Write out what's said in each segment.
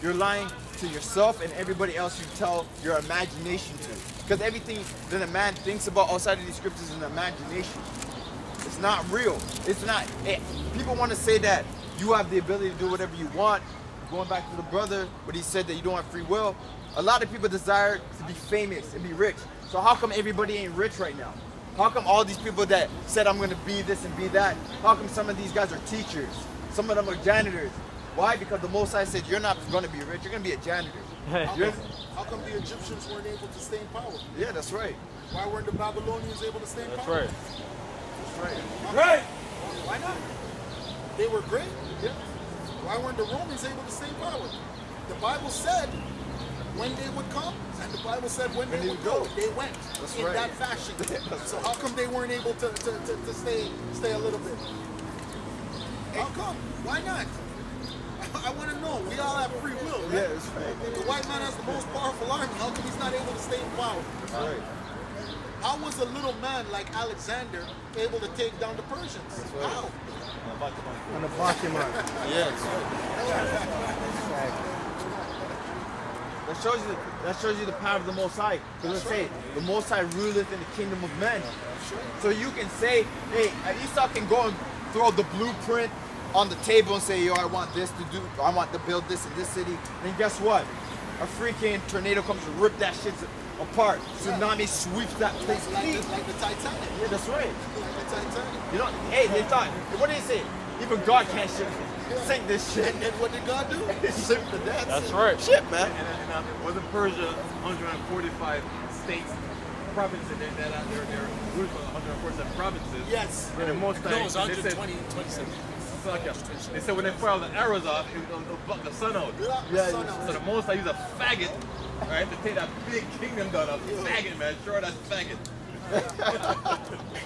you're lying to yourself and everybody else you tell your imagination to. Because everything that a man thinks about outside of these scriptures is an imagination. It's not real. It's not. People want to say that you have the ability to do whatever you want. Going back to the brother, but he said that you don't have free will. A lot of people desire to be famous and be rich. So how come everybody ain't rich right now? How come all these people that said I'm going to be this and be that, how come some of these guys are teachers? Some of them are janitors. Why? Because the Most High said you're not going to be rich, you're going to be a janitor. How come the Egyptians weren't able to stay in power? Yeah, that's right. Why weren't the Babylonians able to stay in power? Right. That's right. Right. Why not? They were great. Yeah. Why weren't the Romans able to stay in power? The Bible said when they would come, and the Bible said when they would go. They went in that fashion. So how come they weren't able to stay a little bit? How come? Why not? I want to know. We all have free will, right? Yeah, that's right. The white man has the most powerful army. How come he's not able to stay in power? That's right. How was a little man like Alexander able to take down the Persians? Right. How? On the Fatima. Yeah, that's right. That shows you the power of the Most High. Because let's say the Most High ruleth in the kingdom of men. So you can say, hey, Esau can go and throw the blueprint on the table and say, yo, I want this to do, I want to build this in this city. And guess what? A freaking tornado comes to rip that shit apart. Tsunami sweeps that place clean. Like the Titanic. Yeah, that's right. Like the Titanic. You know, hey, they thought, what did they say? Even God can't sink this shit. And what did God do? Sink the death. That's right. Shit, man. And wasn't Persia 145 states, provinces, and they're ruled by 147 provinces? Yes. And the most No, it was 127. They said when they fire all the arrows off, it'll block the sun out. Yeah, So the most I use a faggot, right, to take that big kingdom down. A faggot, man. Sure, that's faggot.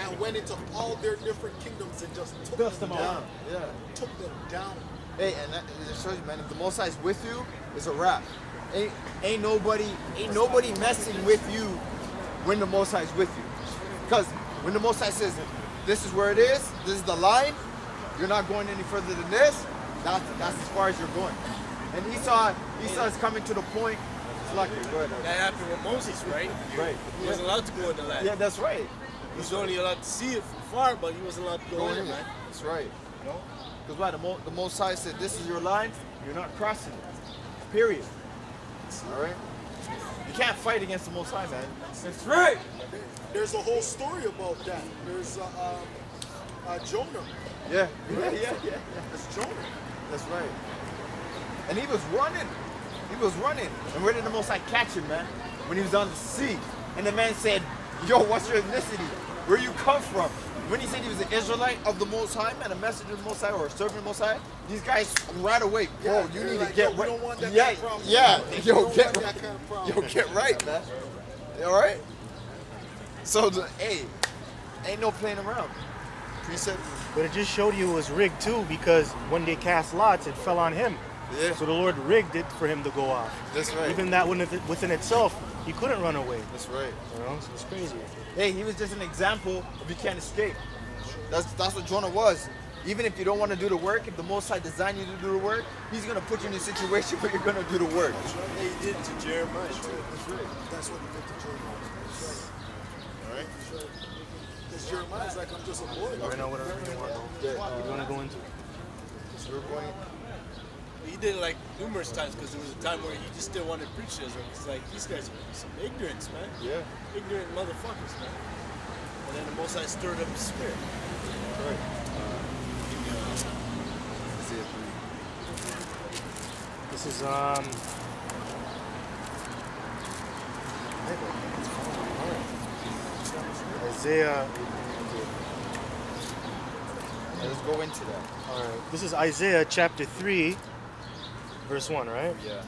And went into all their different kingdoms and just took Dust them them down. down. Yeah. Took them down. Hey, and that it shows you, man, if the Most High is with you, it's a wrap. Ain't nobody messing with you when the Most High is with you. Because when the Most High says, this is where it is, this is the line, you're not going any further than this, that's as far as you're going. And Esau is coming to the point. It's lucky. Go ahead. That happened with Moses, right? Right. He wasn't allowed to go in the land. Yeah, that's right. He was only allowed to see it from far, but he wasn't allowed to go in, man. That's right. Because why? The Most High said, this is your line, you're not crossing it. Period. All right? You can't fight against the Most High, man. That's right. There's a whole story about that. There's Jonah. Yeah. That's Jonah. That's right. And he was running. He was running. And where did the Most High catch him, man? When he was on the sea. And the man said, yo, what's your ethnicity? Where you come from? When he said he was an Israelite of the Most High, man, a messenger of the Most High or a servant of the Most High, these guys right away, bro, you need to get right. We don't want that Yeah, kind of problem. yeah. We Yo, don't get want that right. kind of problem. Yo, get right, man. All right? So, hey, ain't no playing around. Precept. But it just showed you it was rigged too, because when they cast lots, it fell on him. Yeah. So the Lord rigged it for him to go off. That's right. Even that within itself, he couldn't run away. That's right. You know, so it's crazy. Hey, he was just an example of you can't escape. That's what Jonah was. Even if you don't want to do the work, if the Most High designed you to do the work, he's going to put you in a situation where you're going to do the work. That's what they did to Jeremiah too. That's right. That's what he did to Jeremiah. All right. Because Jeremiah's like, I'm just a boy. Right now, whatever you want. What do you want to go into? So we're going. He did it like numerous times because there was a time where he just didn't want to preach to Israel. It's like, these guys are some ignorance, man. Yeah. Ignorant motherfuckers, man. And then the Most High stirred up his spirit. All right. This is Isaiah. Let's go into that. All right. This is Isaiah chapter 3, verse 1, right? Yeah.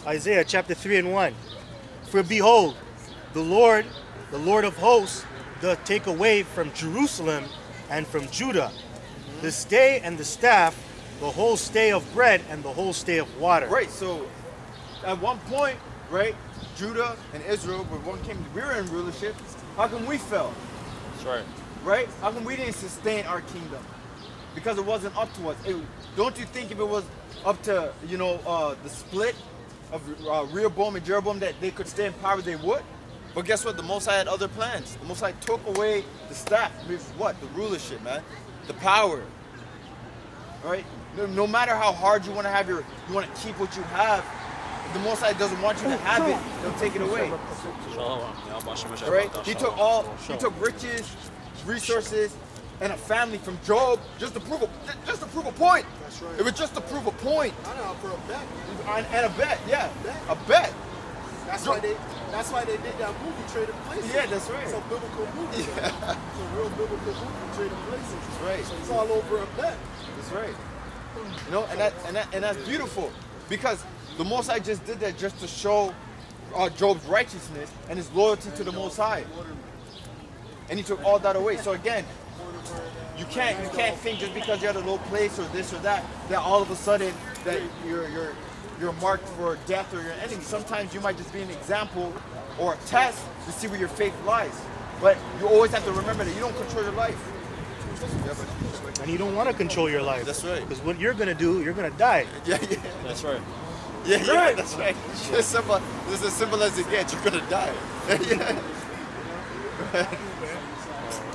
Isaiah chapter 3 and 1. For behold, the Lord of hosts, doth take away from Jerusalem and from Judah the stay and the staff, the whole stay of bread and the whole stay of water. Right. So at one point, right, Judah and Israel, when one came, we were in rulership. How come we fell? That's right. Right? How come we didn't sustain our kingdom? Because it wasn't up to us. Don't you think if it was up to, you know, the split of Rehoboam and Jeroboam, that they could stay in power, they would. But guess what? The Most High had other plans. The Most High took away the staff. What? The rulership, man. The power. All right? No matter how hard you want to have you want to keep what you have, if the Most High doesn't want you to have it, he'll take it away. All right? He took riches, resources, and a family from Job just to prove a point. That's right. It was just to prove a point. I know, for a bet. And a bet, yeah. A bet. That's why they did that movie, Trading Places. Yeah, that's right. It's a biblical movie. Yeah. It's a real biblical movie, Trading Places. That's right. So it's all over a bet. That's right. You know, and that's beautiful, because the Most High just did that just to show Job's righteousness and his loyalty to the Most High. And he took all that away. So again, you can't think just because you're at a low place or this or that all of a sudden that you're marked for death or you're an enemy. Sometimes you might just be an example or a test to see where your faith lies. But you always have to remember that you don't control your life. And you don't want to control your life. That's right. Because what you're going to do, you're going to die. Yeah. That's right. Yeah, that's right. It's simple. This is as simple as it gets. You're gonna die.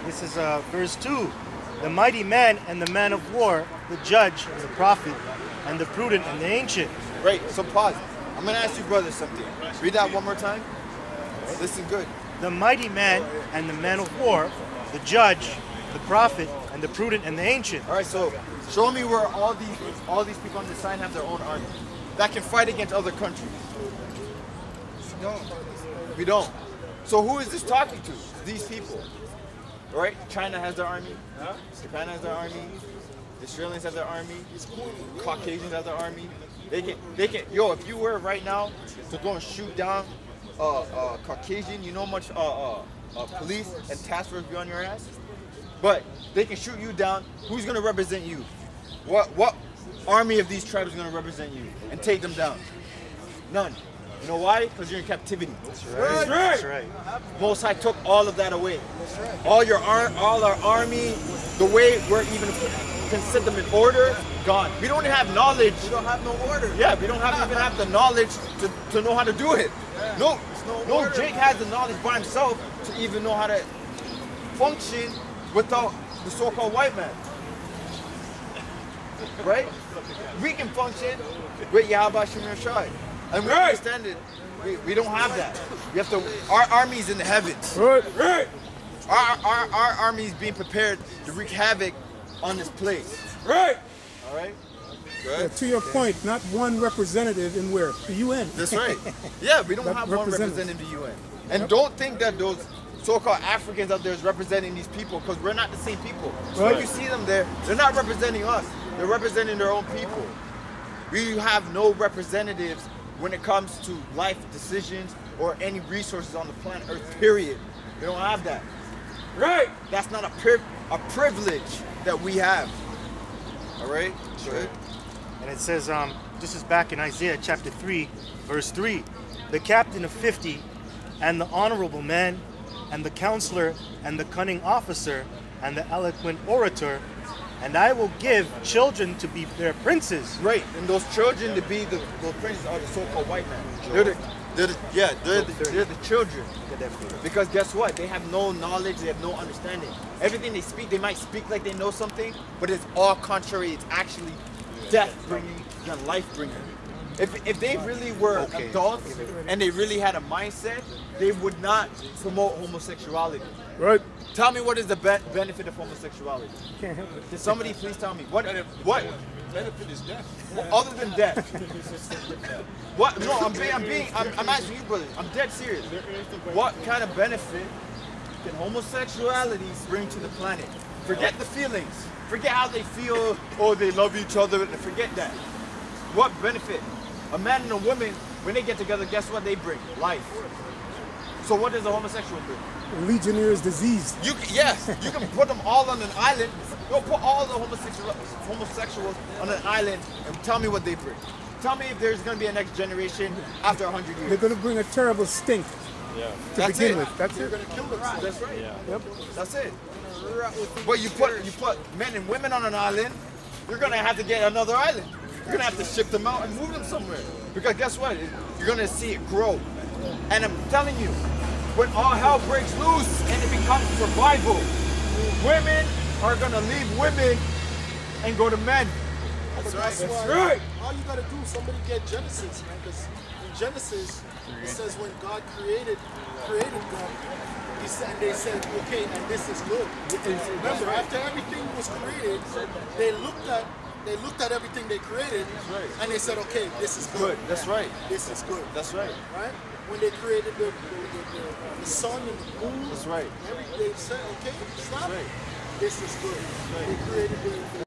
This is verse 2. The mighty man and the man of war, the judge and the prophet, and the prudent and the ancient. Right, so pause. I'm gonna ask you brothers something. Read that one more time. Listen good. The mighty man and the man of war, the judge, the prophet, and the prudent and the ancient. All right, so show me where all these people on the sign have their own army that can fight against other countries. No, we don't. So who is this talking to? These people, right? China has their army. Japan has their army. The Australians have their army. Caucasians have their army. They can. Yo, if you were right now to go and shoot down Caucasian, you know how much police and task force be on your ass. But they can shoot you down. Who's gonna represent you? What army of these tribes is gonna represent you and take them down? None. You know why? Because you're in captivity. That's right. That's right. Most High took all of that away. All our army, the way we're even can set them in order, gone. We don't have knowledge. We don't have no order. Yeah, we don't even have the knowledge to know how to do it. No, Jake has the knowledge by himself to even know how to function without the so-called white man. Right? We can function with Yahweh Shemir Shai. And we understand it. We don't have that. We have to. Our army's in the heavens. Right. Our army's being prepared to wreak havoc on this place. Right. All right. Good. To your point, not one representative in where? The UN. That's right. Yeah, we don't That have one representative. representing the UN. And don't think that those so-called Africans out there is representing these people, because we're not the same people. So when Right. you see them there, they're not representing us. They're representing their own people. We have no representatives when it comes to life decisions or any resources on the planet Earth, period. We don't have that. Right. That's not a privilege that we have. All right? Good. And it says, this is back in Isaiah chapter 3, verse 3. The captain of 50, and the honorable man, and the counselor, and the cunning officer, and the eloquent orator, and I will give children to be their princes. Right, and those children to be those princes are the so-called white men. They're the children. Because guess what? They have no knowledge, they have no understanding. Everything they speak, they might speak like they know something, but it's all contrary. It's actually death-bringing than life-bringing. If they really were adults and they really had a mindset, they would not promote homosexuality. Right. Tell me, what is the benefit of homosexuality? Can't help it. Can somebody please tell me what Benefit is death. other than death? What? No, I'm asking you, brothers. I'm dead serious. What kind of benefit can homosexuality bring to the planet? Forget the feelings. Forget how they feel. Oh, they love each other. Forget that. What benefit? A man and a woman, when they get together, guess what they bring? Life. So what does a homosexual bring? Legionnaire's disease. You can put them all on an island. Go put all the homosexuals on an island and tell me what they bring. Tell me if there's going to be a next generation after 100 years. They're going to bring a terrible stink to That's begin it. with. That's it. That's right. Yep. That's it. But you put men and women on an island, you're going to have to get another island. You're gonna have to ship them out and move them somewhere. Because guess what? You're gonna see it grow. And I'm telling you, when all hell breaks loose and it becomes survival, women are gonna leave women and go to men. That's right. That's right. All you gotta do, somebody get Genesis, man, because in Genesis it says when God created them, he said, and they said, okay, and this is good. Remember, after everything was created, they looked at everything they created, and they said, okay, this is good. That's right. This is good. That's right. Right? When they created the sun and the moon, That's right. they said, okay, stop. That's right. This is good. They created the